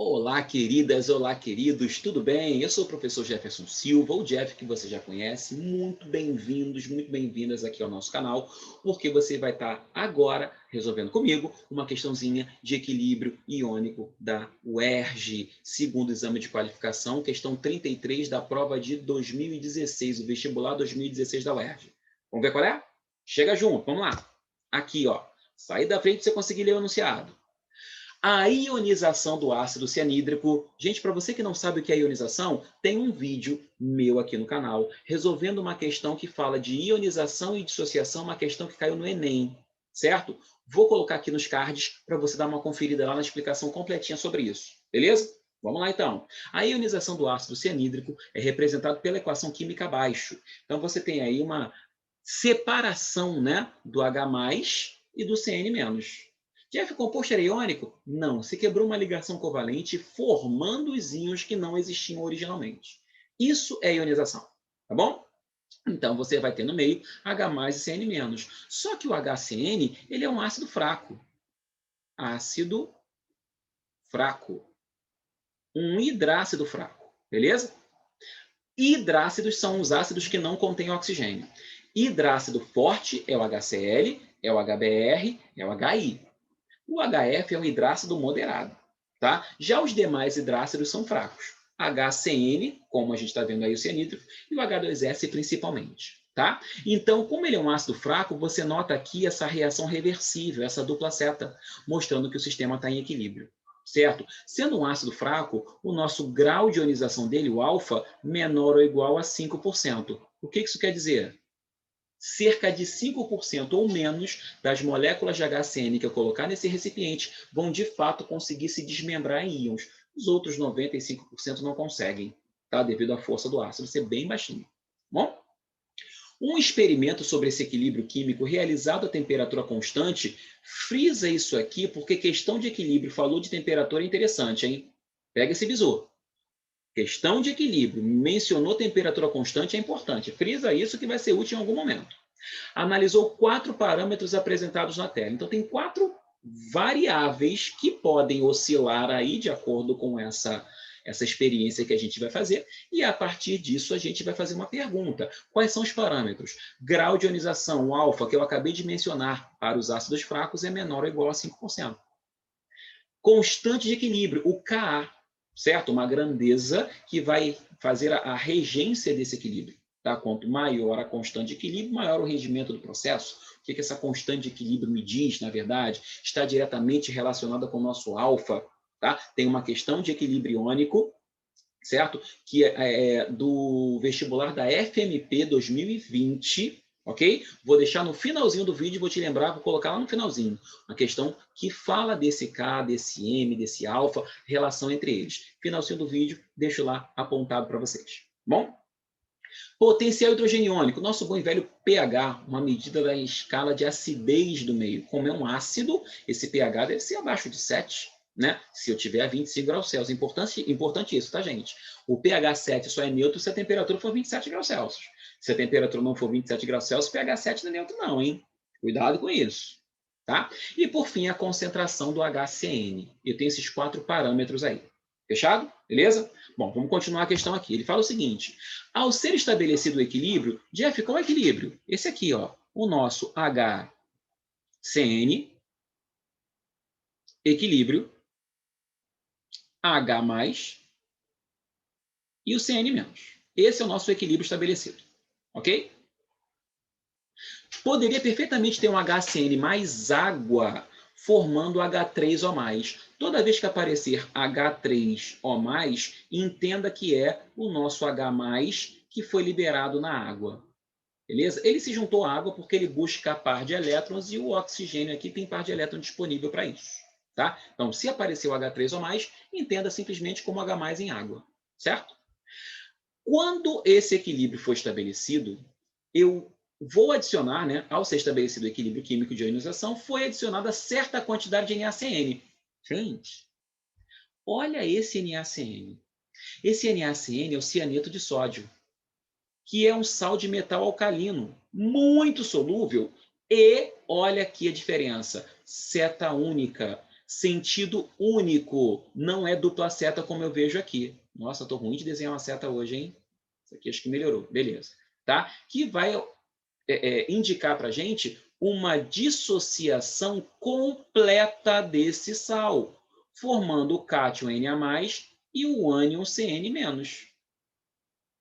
Olá, queridas, olá, queridos, tudo bem? Eu sou o professor Jefferson Silva, o Jeff que você já conhece. Muito bem-vindos, muito bem-vindas aqui ao nosso canal, porque você vai estar agora resolvendo comigo uma questãozinha de equilíbrio iônico da UERJ, segundo exame de qualificação, questão 33 da prova de 2016, o vestibular 2016 da UERJ. Vamos ver qual é? Chega junto, vamos lá. Aqui, ó, sair da frente para você conseguir ler o enunciado. A ionização do ácido cianídrico. Gente, para você que não sabe o que é ionização, tem um vídeo meu aqui no canal resolvendo uma questão que fala de ionização e dissociação, uma questão que caiu no Enem, certo? Vou colocar aqui nos cards para você dar uma conferida lá na explicação completinha sobre isso, beleza? Vamos lá então. A ionização do ácido cianídrico é representada pela equação química abaixo. Então você tem aí uma separação, né, do H+ e do Cn-. Jeff, composto era iônico? Não, se quebrou uma ligação covalente formando os íons que não existiam originalmente. Isso é ionização, tá bom? Então você vai ter no meio H+ e Cn-. Só que o HCN, ele é um ácido fraco. Ácido fraco. Um hidrácido fraco, beleza? Hidrácidos são os ácidos que não contêm oxigênio. Hidrácido forte é o HCl, é o HBr, é o HI. O HF é um hidrácido moderado, tá? Já os demais hidrácidos são fracos. HCN, como a gente está vendo aí o cianídrico, e o H2S principalmente, tá? Então, como ele é um ácido fraco, você nota aqui essa reação reversível, essa dupla seta, mostrando que o sistema está em equilíbrio, certo? Sendo um ácido fraco, o nosso grau de ionização dele, o alfa, menor ou igual a 5%. O que isso quer dizer? Cerca de 5% ou menos das moléculas de HCN que eu colocar nesse recipiente vão, de fato, conseguir se desmembrar em íons. Os outros 95% não conseguem, tá? Devido à força do ácido ser bem baixinho. Bom, um experimento sobre esse equilíbrio químico realizado a temperatura constante frisa isso aqui porque questão de equilíbrio falou de temperatura interessante, hein? Pega esse bizu. Questão de equilíbrio, mencionou temperatura constante, é importante. Frisa isso que vai ser útil em algum momento. Analisou 4 parâmetros apresentados na tela. Então, tem 4 variáveis que podem oscilar aí de acordo com essa experiência que a gente vai fazer. E, a partir disso, a gente vai fazer uma pergunta. Quais são os parâmetros? Grau de ionização, o alfa, que eu acabei de mencionar, para os ácidos fracos é menor ou igual a 5%. Constante de equilíbrio, o Ka, certo? Uma grandeza que vai fazer a regência desse equilíbrio. Tá? Quanto maior a constante de equilíbrio, maior o rendimento do processo. O que essa constante de equilíbrio me diz, na verdade? Está diretamente relacionada com o nosso alfa. Tá? Tem uma questão de equilíbrio iônico, certo? Que é do vestibular da FMP 2020, ok? Vou deixar no finalzinho do vídeo, vou te lembrar, vou colocar lá no finalzinho, uma questão que fala desse K, desse M, desse alfa, relação entre eles. Finalzinho do vídeo, deixo lá apontado para vocês. Bom? Potencial hidrogeniônico, nosso bom e velho pH, uma medida da escala de acidez do meio. Como é um ácido, esse pH deve ser abaixo de 7, né? Se eu tiver a 25 graus Celsius. Importante isso, tá, gente? O pH 7 só é neutro se a temperatura for 27 graus Celsius. Se a temperatura não for 27 graus Celsius, pH 7 não é neutro não, hein? Cuidado com isso, tá? E, por fim, a concentração do HCN. Eu tenho esses 4 parâmetros aí. Fechado? Beleza? Bom, vamos continuar a questão aqui. Ele fala o seguinte: ao ser estabelecido o equilíbrio, Jeff, qual é o equilíbrio? Esse aqui, ó, o nosso HCN, equilíbrio, H+ e o Cn-. Esse é o nosso equilíbrio estabelecido, ok? Poderia perfeitamente ter um HCN mais água formando H3O+. Toda vez que aparecer H3O+, entenda que é o nosso H+ que foi liberado na água. Beleza? Ele se juntou à água porque ele busca a par de elétrons e o oxigênio aqui tem par de elétrons disponível para isso. Tá? Então, se apareceu H3O+, entenda simplesmente como H+ em água. Certo? Quando esse equilíbrio for estabelecido, eu vou adicionar, né, ao ser estabelecido o equilíbrio químico de ionização, foi adicionada certa quantidade de NaCN. Gente, olha esse NaCN. Esse NaCN é o cianeto de sódio, que é um sal de metal alcalino, muito solúvel, e olha aqui a diferença, seta única. Sentido único, não é dupla seta como eu vejo aqui. Nossa, estou ruim de desenhar uma seta hoje, hein? Isso aqui acho que melhorou, beleza. Tá? Que vai indicar para a gente uma dissociação completa desse sal, formando o cátion Na+, e o ânion Cn-.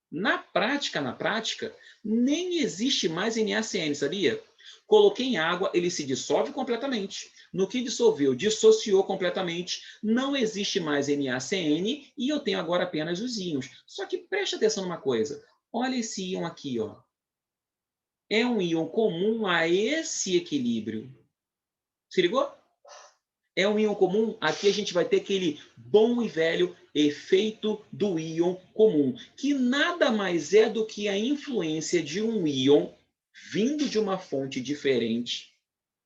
Na prática, nem existe mais NaCN, sabia? Coloquei em água, ele se dissolve completamente. No que dissolveu, dissociou completamente, não existe mais NaCN e eu tenho agora apenas os íons. Só que preste atenção numa coisa. Olha esse íon aqui, ó. É um íon comum a esse equilíbrio. Se ligou? É um íon comum, aqui a gente vai ter aquele bom e velho efeito do íon comum, que nada mais é do que a influência de um íon vindo de uma fonte diferente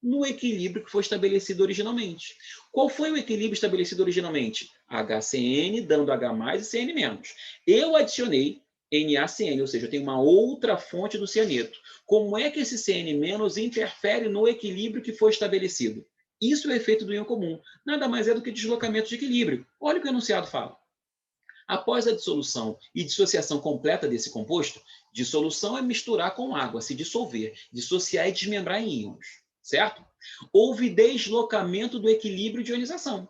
no equilíbrio que foi estabelecido originalmente. Qual foi o equilíbrio estabelecido originalmente? HCN dando H+, e CN-. Eu adicionei NaCN, ou seja, eu tenho uma outra fonte do cianeto. Como é que esse CN- interfere no equilíbrio que foi estabelecido? Isso é o efeito do íon comum. Nada mais é do que deslocamento de equilíbrio. Olha o que o enunciado fala. Após a dissolução e dissociação completa desse composto, dissolução é misturar com água, se dissolver. Dissociar é desmembrar em íons, certo? Houve deslocamento do equilíbrio de ionização.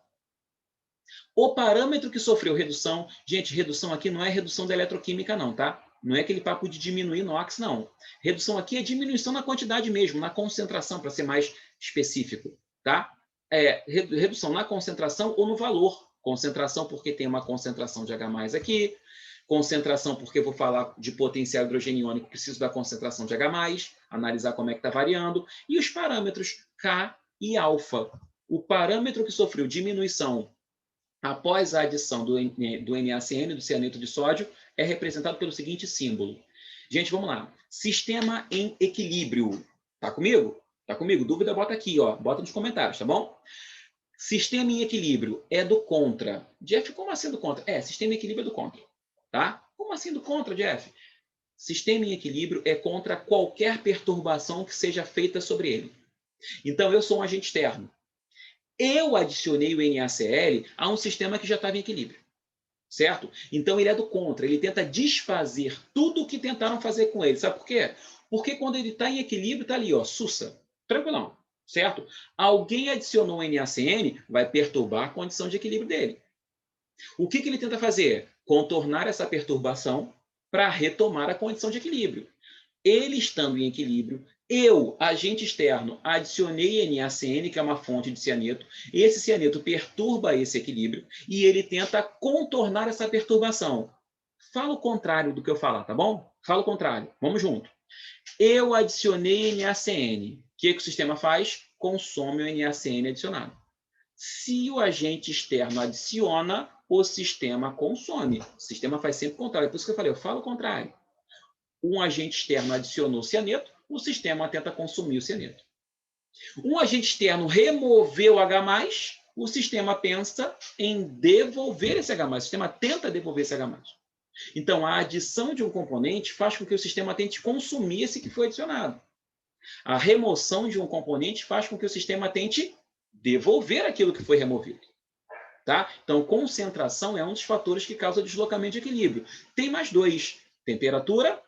O parâmetro que sofreu redução, gente, redução aqui não é redução da eletroquímica não, tá? Não é aquele papo de diminuir NOx, não. Redução aqui é diminuição na quantidade mesmo, na concentração, para ser mais específico, tá? Redução na concentração ou no valor. Concentração porque tem uma concentração de H+ aqui, concentração porque eu vou falar de potencial hidrogênio iônico, preciso da concentração de H+, analisar como é que está variando, e os parâmetros K e alfa. O parâmetro que sofreu diminuição após a adição do NaCN, do cianeto de sódio, é representado pelo seguinte símbolo. Gente, vamos lá. Sistema em equilíbrio. Tá comigo? Tá comigo? Dúvida, bota aqui, ó. Bota nos comentários, tá bom? Sistema em equilíbrio é do contra. Jeff, como assim do contra? Sistema em equilíbrio é do contra. Tá? Como assim do contra, Jeff? Sistema em equilíbrio é contra qualquer perturbação que seja feita sobre ele. Então, eu sou um agente externo. Eu adicionei o NaCl a um sistema que já estava em equilíbrio, certo? Então ele é do contra, ele tenta desfazer tudo o que tentaram fazer com ele. Sabe por quê? Porque quando ele está em equilíbrio, está ali, ó, sussa, tranquilão, certo? Alguém adicionou um NaCN, vai perturbar a condição de equilíbrio dele. O que ele tenta fazer? Contornar essa perturbação para retomar a condição de equilíbrio. Ele estando em equilíbrio, eu, agente externo, adicionei NaCN, que é uma fonte de cianeto. Esse cianeto perturba esse equilíbrio e ele tenta contornar essa perturbação. Fala o contrário do que eu falar, tá bom? Fala o contrário. Vamos junto. Eu adicionei NaCN. O que o sistema faz? Consome o NaCN adicionado. Se o agente externo adiciona, o sistema consome. O sistema faz sempre o contrário. Por isso que eu falei, eu falo o contrário. Um agente externo adicionou cianeto, o sistema tenta consumir o cianeto. Um agente externo removeu H+, o sistema pensa em devolver esse H+, o sistema tenta devolver esse H+. Então, a adição de um componente faz com que o sistema tente consumir esse que foi adicionado. A remoção de um componente faz com que o sistema tente devolver aquilo que foi removido. Tá? Então, concentração é um dos fatores que causa deslocamento de equilíbrio. Tem mais dois: temperatura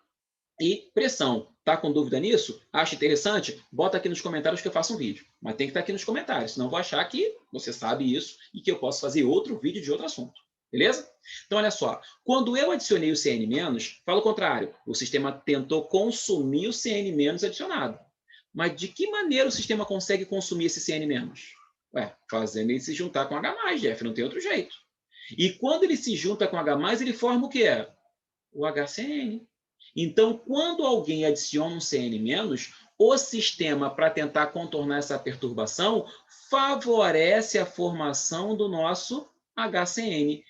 e pressão. Tá com dúvida nisso? Acha interessante? Bota aqui nos comentários que eu faço um vídeo. Mas tem que estar aqui nos comentários, senão eu vou achar que você sabe isso e que eu posso fazer outro vídeo de outro assunto. Beleza? Então, olha só. Quando eu adicionei o CN-, falo o contrário. O sistema tentou consumir o CN- adicionado. Mas de que maneira o sistema consegue consumir esse CN-? Fazendo ele se juntar com H+, Jeff, não tem outro jeito. E quando ele se junta com H+, ele forma o quê? O HCN. Então, quando alguém adiciona um CN-, o sistema, para tentar contornar essa perturbação, favorece a formação do nosso HCN.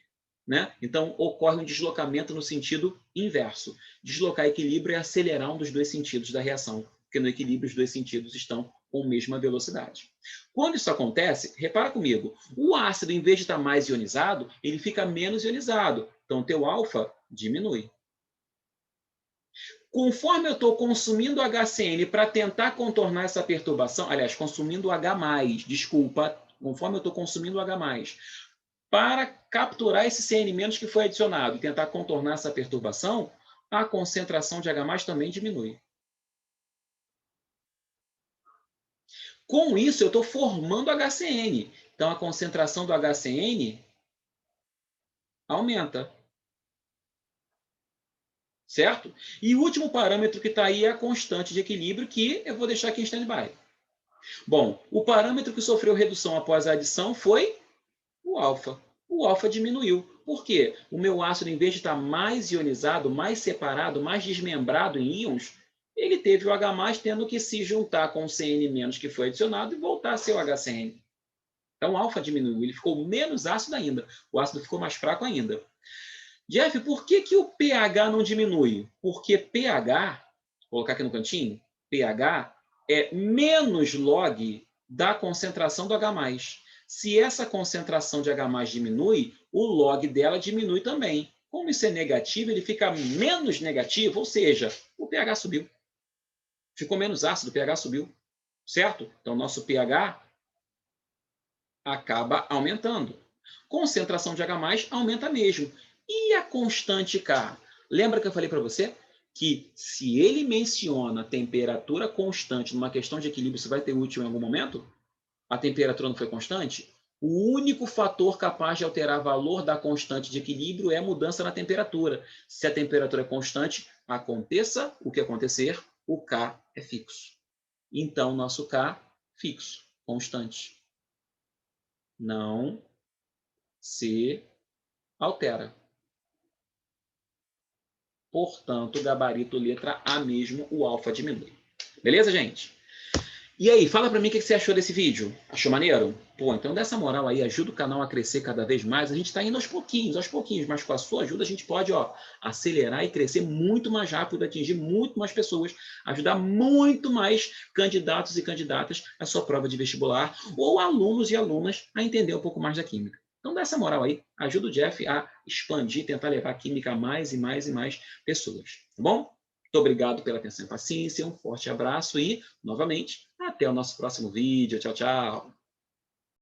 Né? Então, ocorre um deslocamento no sentido inverso. Deslocar equilíbrio é acelerar um dos dois sentidos da reação, porque no equilíbrio os dois sentidos estão com a mesma velocidade. Quando isso acontece, repara comigo, o ácido, em vez de estar mais ionizado, ele fica menos ionizado. Então, o teu alfa diminui. Conforme eu estou consumindo HCN para tentar contornar essa perturbação, aliás, consumindo H+, desculpa, conforme eu estou consumindo o H+, para capturar esse CN- que foi adicionado e tentar contornar essa perturbação, a concentração de H+ também diminui. Com isso, eu estou formando HCN. Então, a concentração do HCN aumenta. Certo? E o último parâmetro que está aí é a constante de equilíbrio, que eu vou deixar aqui em stand-by. Bom, o parâmetro que sofreu redução após a adição foi o alfa. O alfa diminuiu. Por quê? O meu ácido, em vez de estar mais ionizado, mais separado, mais desmembrado em íons, ele teve o H+, tendo que se juntar com o CN- que foi adicionado e voltar a ser o HCN. Então, o alfa diminuiu. Ele ficou menos ácido ainda. O ácido ficou mais fraco ainda. Jeff, por que, que o pH não diminui? Porque pH, vou colocar aqui no cantinho, pH é menos log da concentração do H+. Se essa concentração de H+ diminui, o log dela diminui também. Como isso é negativo, ele fica menos negativo, ou seja, o pH subiu. Ficou menos ácido, o pH subiu. Certo? Então, nosso pH acaba aumentando. Concentração de H+ aumenta mesmo. E a constante K? Lembra que eu falei para você que se ele menciona temperatura constante numa questão de equilíbrio, você vai ter útil em algum momento? A temperatura não foi constante? O único fator capaz de alterar o valor da constante de equilíbrio é a mudança na temperatura. Se a temperatura é constante, aconteça o que acontecer, o K é fixo. Então, nosso K fixo, constante. Não se altera. Portanto, gabarito letra A mesmo, o alfa diminui. Beleza, gente? E aí, fala pra mim o que você achou desse vídeo. Achou maneiro? Pô, então dá essa moral aí, ajuda o canal a crescer cada vez mais. A gente tá indo aos pouquinhos, mas com a sua ajuda a gente pode, acelerar e crescer muito mais rápido, atingir muito mais pessoas, ajudar muito mais candidatos e candidatas à sua prova de vestibular ou alunos e alunas a entender um pouco mais da química. Então dá essa moral aí, ajuda o Jeff a expandir, tentar levar a química a mais e mais e mais pessoas, tá bom? Muito obrigado pela atenção e paciência, um forte abraço e, novamente, até o nosso próximo vídeo. Tchau, tchau!